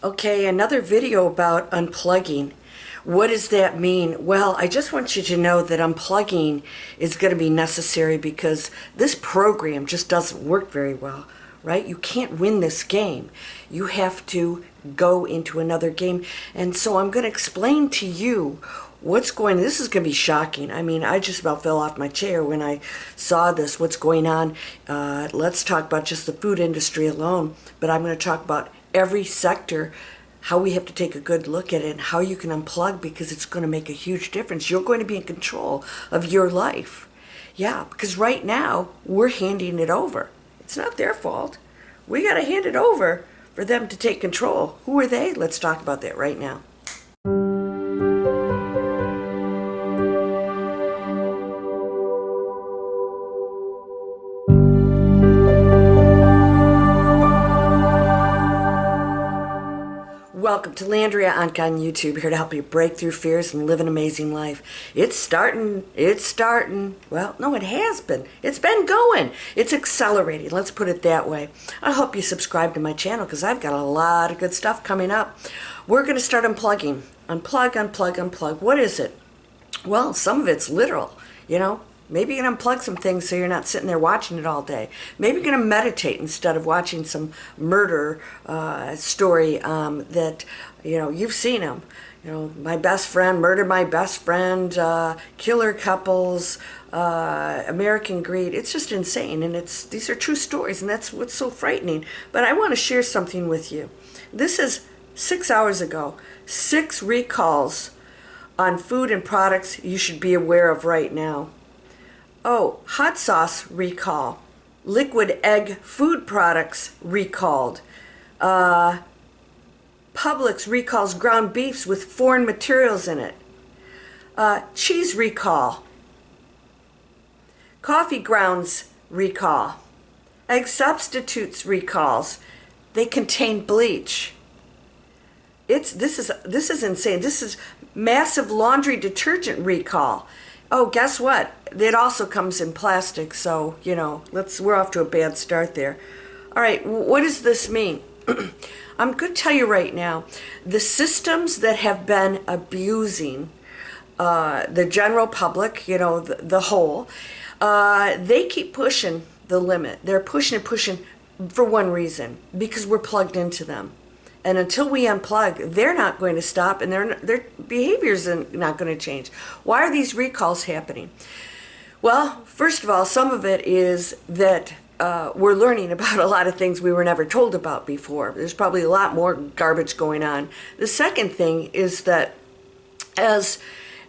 Okay, another video about unplugging. What does that mean? Well, I just want you to know that unplugging is going to be necessary because this program just doesn't work very well, right? You can't win this game. You have to go into another game. And so I'm going to explain to you what's going on. This is going to be shocking. I mean, I just about fell off my chair when I saw this, what's going on. Let's talk about just the food industry alone, but I'm going to talk about every sector, how we have to take a good look at it and how you can unplug, because it's going to make a huge difference. You're going to be in control of your life. Yeah, because right now we're handing it over. It's not their fault. We got to hand it over for them to take control. Who are they? Let's talk about that right now. Welcome to Landria, Onkka on YouTube, here to help you break through fears and live an amazing life. It's starting. Well, no, it has been. It's been going. It's accelerating. Let's put it that way. I hope you subscribe to my channel because I've got a lot of good stuff coming up. We're going to start unplugging. Unplug. What is it? Well, some of it's literal, Maybe you can unplug some things so you're not sitting there watching it all day. Maybe you're going to meditate instead of watching some murder story that, you've seen them. My best friend murdered my best friend, killer couples, American greed. It's just insane, and these are true stories, and that's what's so frightening. But I want to share something with you. This is 6 hours ago. 6 recalls on food and products you should be aware of right now. Oh, hot sauce recall. Liquid egg food products recalled. Publix recalls ground beefs with foreign materials in it. Cheese recall. Coffee grounds recall. Egg substitutes recalls. They contain bleach. This is insane. This is massive laundry detergent recall. Oh, guess what? It also comes in plastic, so, we're off to a bad start there. All right, what does this mean? I'm going to tell you right now, the systems that have been abusing the general public, the whole, they keep pushing the limit. They're pushing for one reason, because we're plugged into them. And until we unplug, they're not going to stop, and their behaviors are not going to change. Why are these recalls happening? Well, first of all, some of it is that we're learning about a lot of things we were never told about before. There's probably a lot more garbage going on. The second thing is that as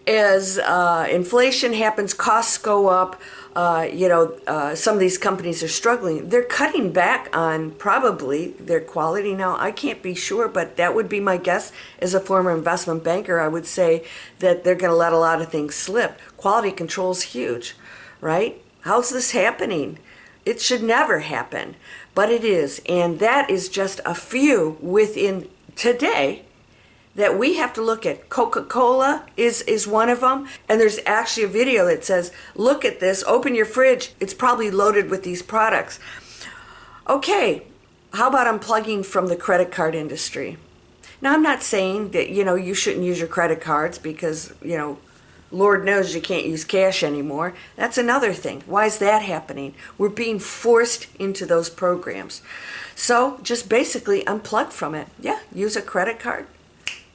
inflation happens, costs go up, some of these companies are struggling. They're cutting back on probably their quality. Now, I can't be sure, but that would be my guess. As a former investment banker, I would say that they're going to let a lot of things slip. Quality control is huge, right? How's this happening? It should never happen, but it is. And that is just a few within today that we have to look at. Coca-Cola is one of them. And there's actually a video that says, look at this, open your fridge. It's probably loaded with these products. Okay, how about unplugging from the credit card industry? Now, I'm not saying that, you shouldn't use your credit cards because, Lord knows you can't use cash anymore. That's another thing. Why is that happening? We're being forced into those programs. So just basically unplug from it. Yeah, use a credit card.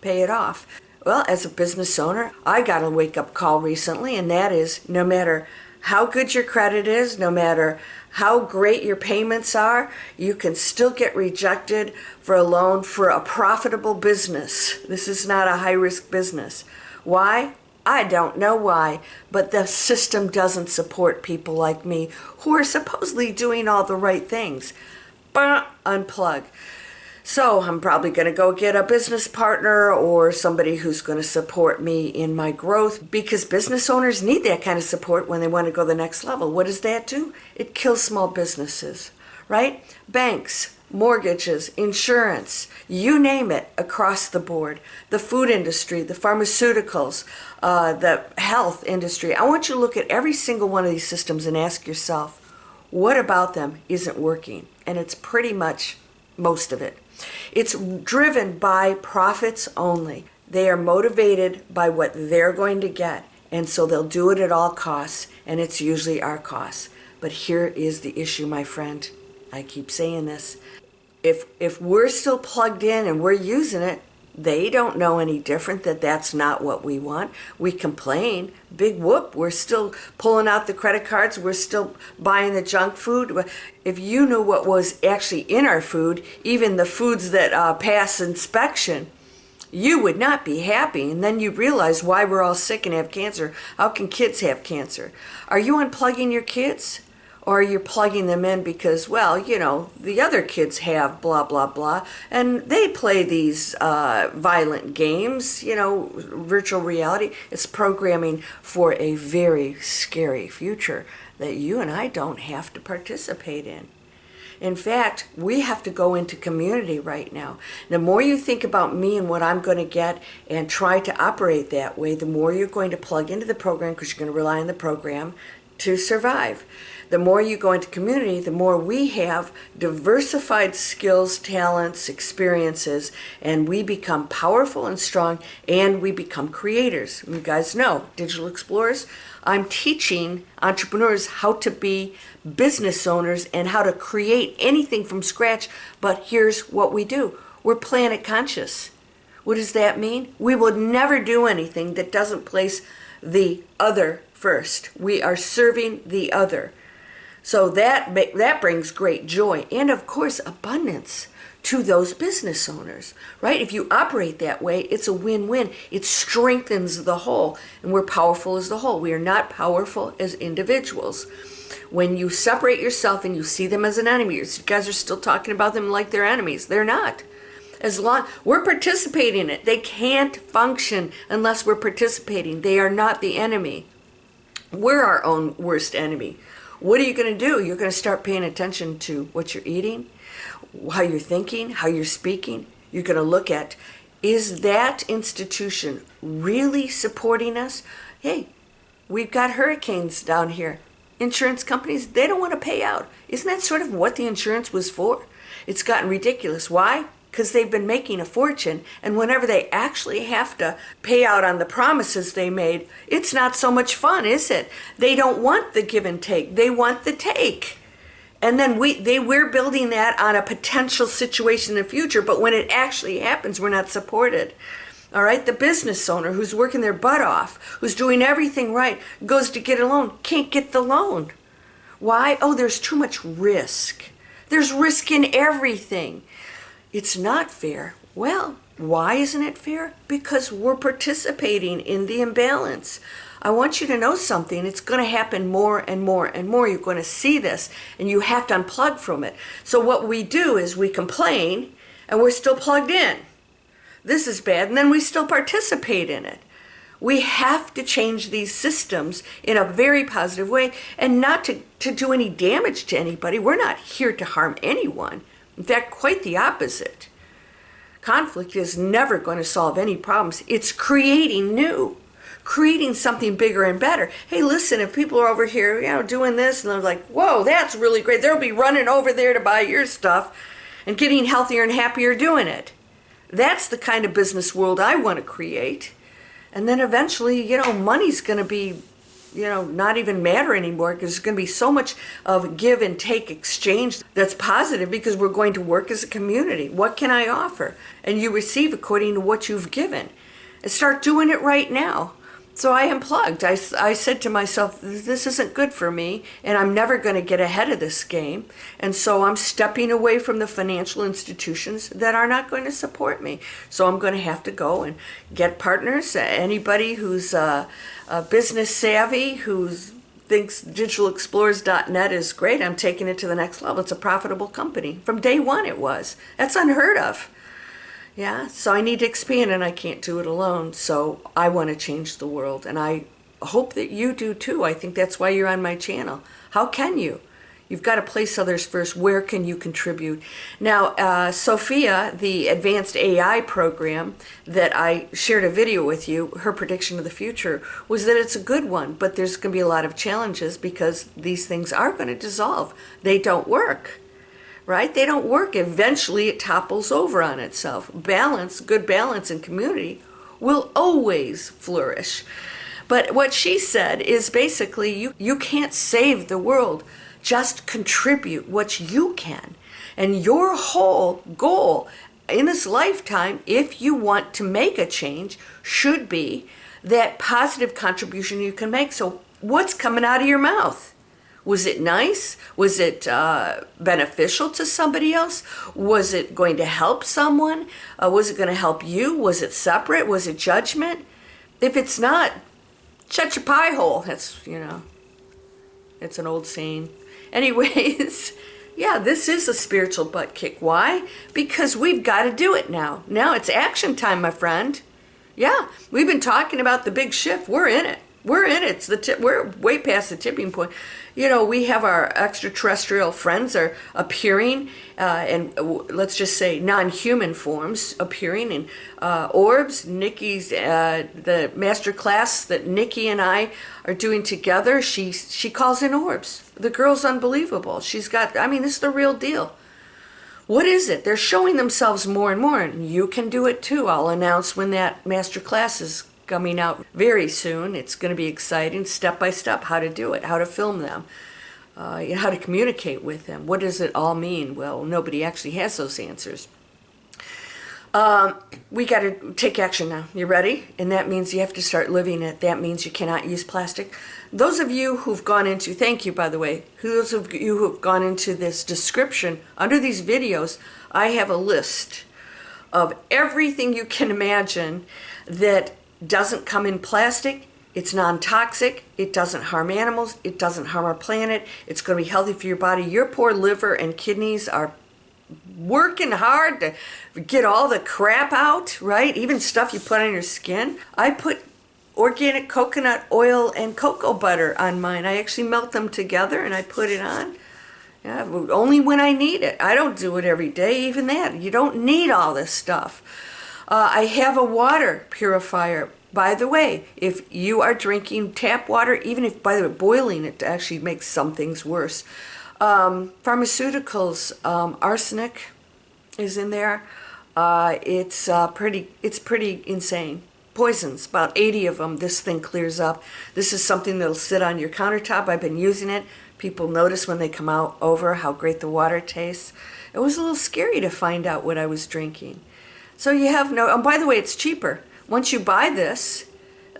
Pay it off. Well, as a business owner, I got a wake-up call recently, and that is no matter how good your credit is, no matter how great your payments are, you can still get rejected for a loan for a profitable business. This is not a high-risk business. Why? I don't know why, but the system doesn't support people like me who are supposedly doing all the right things. But unplug. So I'm probably going to go get a business partner or somebody who's going to support me in my growth, because business owners need that kind of support when they want to go to the next level. What does that do? It kills small businesses, right? Banks, mortgages, insurance, you name it, across the board. The food industry, the pharmaceuticals, the health industry. I want you to look at every single one of these systems and ask yourself, what about them isn't working? And it's pretty much most of it. It's driven by profits only. They are motivated by what they're going to get, and so they'll do it at all costs, and it's usually our costs. But here is the issue, my friend. I keep saying this. If we're still plugged in and we're using it, they don't know any different, that that's not what we want. We complain, big whoop, we're still pulling out the credit cards, we're still buying the junk food. If you knew what was actually in our food, even the foods that pass inspection, you would not be happy. And then you realize why we're all sick and have cancer. How can kids have cancer? Are you unplugging your kids? Or are you plugging them in because, well, you know, the other kids have blah, blah, blah, and they play these violent games, you know, virtual reality. It's programming for a very scary future that you and I don't have to participate in. In fact, we have to go into community right now. The more you think about me and what I'm going to get and try to operate that way, the more you're going to plug into the program, because you're going to rely on the program to survive. The more you go into community, the more we have diversified skills, talents, experiences, and we become powerful and strong, and we become creators. You guys know, Digital Explorers, I'm teaching entrepreneurs how to be business owners and how to create anything from scratch, but here's what we do. We're planet conscious. What does that mean? We will never do anything that doesn't place the other first. We are serving the other. So that brings great joy and, of course, abundance to those business owners, right? If you operate that way, it's a win-win. It strengthens the whole, and we're powerful as the whole. We are not powerful as individuals. When you separate yourself and you see them as an enemy, you guys are still talking about them like they're enemies. They're not. As long we're participating in it, they can't function unless we're participating. They are not the enemy. We're our own worst enemy. What are you going to do? You're going to start paying attention to what you're eating, how you're thinking, how you're speaking. You're going to look at, is that institution really supporting us? Hey, we've got hurricanes down here. Insurance companies, they don't want to pay out. Isn't that sort of what the insurance was for? It's gotten ridiculous. Why? Because they've been making a fortune, and whenever they actually have to pay out on the promises they made, it's not so much fun, is it? They don't want the give and take. They want the take. And then we're building that on a potential situation in the future, but when it actually happens, we're not supported. All right, the business owner who's working their butt off, who's doing everything right, goes to get a loan, can't get the loan. Why? Oh, there's too much risk. There's risk in everything. It's not fair. Well, why isn't it fair? Because we're participating in the imbalance. I want you to know something. It's going to happen more and more and more. You're going to see this, and you have to unplug from it. So what we do is we complain, and we're still plugged in. This is bad, and then we still participate in it. We have to change these systems in a very positive way, and not to do any damage to anybody. We're not here to harm anyone. In fact, quite the opposite. Conflict is never going to solve any problems. It's creating new, creating something bigger and better. Hey, listen, if people are over here, you know, doing this, and they're like, whoa, that's really great. They'll be running over there to buy your stuff and getting healthier and happier doing it. That's the kind of business world I want to create. And then eventually, you know, money's going to be, you know, not even matter anymore, because there's going to be so much of give and take exchange that's positive, because we're going to work as a community. What can I offer? And you receive according to what you've given. And start doing it right now. So I unplugged. I said to myself, this isn't good for me, and I'm never going to get ahead of this game. And so I'm stepping away from the financial institutions that are not going to support me. So I'm going to have to go and get partners. Anybody who's business savvy, who thinks digitalexplorers.net is great, I'm taking it to the next level. It's a profitable company. From day one it was. That's unheard of. Yeah, so I need to expand, and I can't do it alone. So I want to change the world, and I hope that you do too. I think that's why you're on my channel. How can you? You've got to place others first. Where can you contribute? Now, Sophia, the advanced AI program that I shared a video with you, her prediction of the future was that it's a good one, but there's going to be a lot of challenges because these things are going to dissolve. They don't work. right? They don't work. Eventually it topples over on itself. Balance, good balance in community will always flourish. But what she said is basically you can't save the world. Just contribute what you can. And your whole goal in this lifetime, if you want to make a change, should be that positive contribution you can make. So what's coming out of your mouth? Was it nice? Was it beneficial to somebody else? Was it going to help someone? Was it going to help you? Was it separate? Was it judgment? If it's not, shut your pie hole. That's, it's an old saying. Anyways, yeah, this is a spiritual butt kick. Why? Because we've got to do it now. Now it's action time, my friend. Yeah, we've been talking about the big shift. We're in it. We're in it. It's the tip. We're way past the tipping point. We have our extraterrestrial friends are appearing, and let's just say non-human forms appearing in orbs. Nikki's the master class that Nikki and I are doing together. She calls in orbs. The girl's unbelievable. She's got. I mean, this is the real deal. What is it? They're showing themselves more and more, and you can do it too. I'll announce when that master class is coming out very soon. It's going to be exciting, step by step, how to do it, how to film them, how to communicate with them. What does it all mean? Well, nobody actually has those answers. We got to take action now. You ready? And that means you have to start living it. That means you cannot use plastic. Those of you who've gone into, thank you by the way, those of you who've gone into this description, under these videos, I have a list of everything you can imagine that doesn't come in plastic. It's non-toxic. It doesn't harm animals. It doesn't harm our planet. It's going to be healthy for your body. Your poor liver and kidneys are working hard to get all the crap out, right? Even stuff you put on your skin. I put organic coconut oil and cocoa butter on mine. I actually melt them together and I put it on. Yeah, only when I need it. I don't do it every day, even that. You don't need all this stuff. I have a water purifier. By the way, if you are drinking tap water, even if, by the way, boiling it actually makes some things worse. Pharmaceuticals, arsenic is in there. It's pretty insane. Poisons, about 80 of them, this thing clears up. This is something that'll sit on your countertop. I've been using it. People notice when they come out over how great the water tastes. It was a little scary to find out what I was drinking. So you have no, and by the way, it's cheaper. Once you buy this,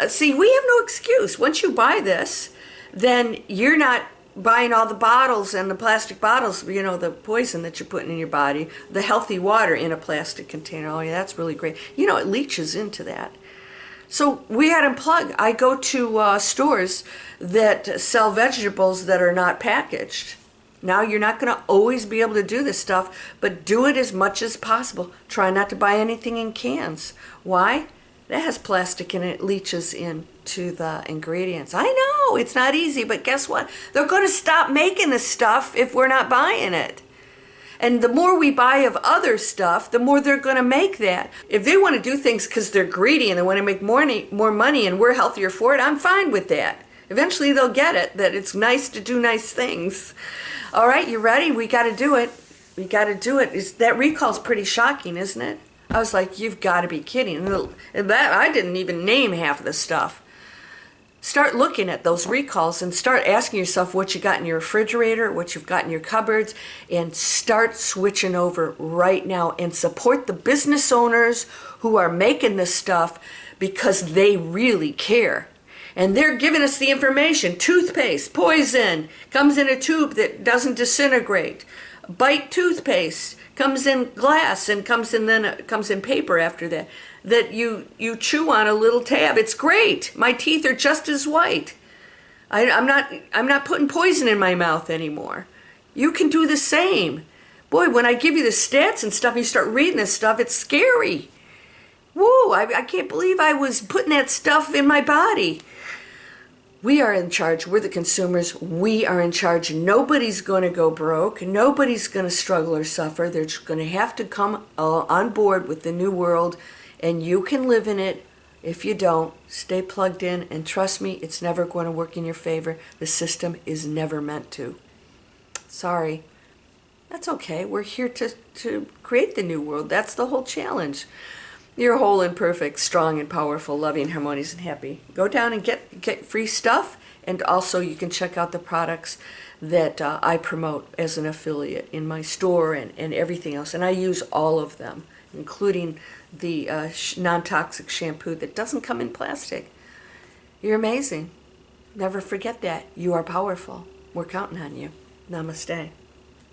see, we have no excuse. Once you buy this, then you're not buying all the bottles and the plastic bottles, the poison that you're putting in your body, the healthy water in a plastic container. Oh yeah, that's really great. It leaches into that. So we at UNPLUG, I go to stores that sell vegetables that are not packaged. Now, you're not going to always be able to do this stuff, but do it as much as possible. Try not to buy anything in cans. Why? That has plastic in it. It leaches into the ingredients. I know, it's not easy, but guess what? They're going to stop making this stuff if we're not buying it. And the more we buy of other stuff, the more they're going to make that. If they want to do things because they're greedy and they want to make more money and we're healthier for it, I'm fine with that. Eventually they'll get it, that it's nice to do nice things. All right, you ready? We got to do it. We got to do it. That recall's pretty shocking, isn't it? I was like, you've got to be kidding. And that, I didn't even name half of the stuff. Start looking at those recalls and start asking yourself what you got in your refrigerator, what you've got in your cupboards, and start switching over right now and support the business owners who are making this stuff because they really care. And they're giving us the information. Toothpaste, poison, comes in a tube that doesn't disintegrate. Bite toothpaste comes in glass and comes in paper after that. That you chew on a little tab. It's great. My teeth are just as white. I'm not putting poison in my mouth anymore. You can do the same. Boy, when I give you the stats and stuff, you start reading this stuff, it's scary. Whoa, I can't believe I was putting that stuff in my body. We are in charge. We're the consumers. We are in charge. Nobody's going to go broke. Nobody's going to struggle or suffer. They're just going to have to come on board with the new world, and you can live in it. If you don't, stay plugged in, and trust me, it's never going to work in your favor. The system is never meant to. Sorry. That's okay. We're here to create the new world. That's the whole challenge. You're whole and perfect, strong and powerful, loving, harmonious, and happy. Go down and get free stuff, and also you can check out the products that I promote as an affiliate in my store and everything else. And I use all of them, including the non-toxic shampoo that doesn't come in plastic. You're amazing. Never forget that. You are powerful. We're counting on you. Namaste.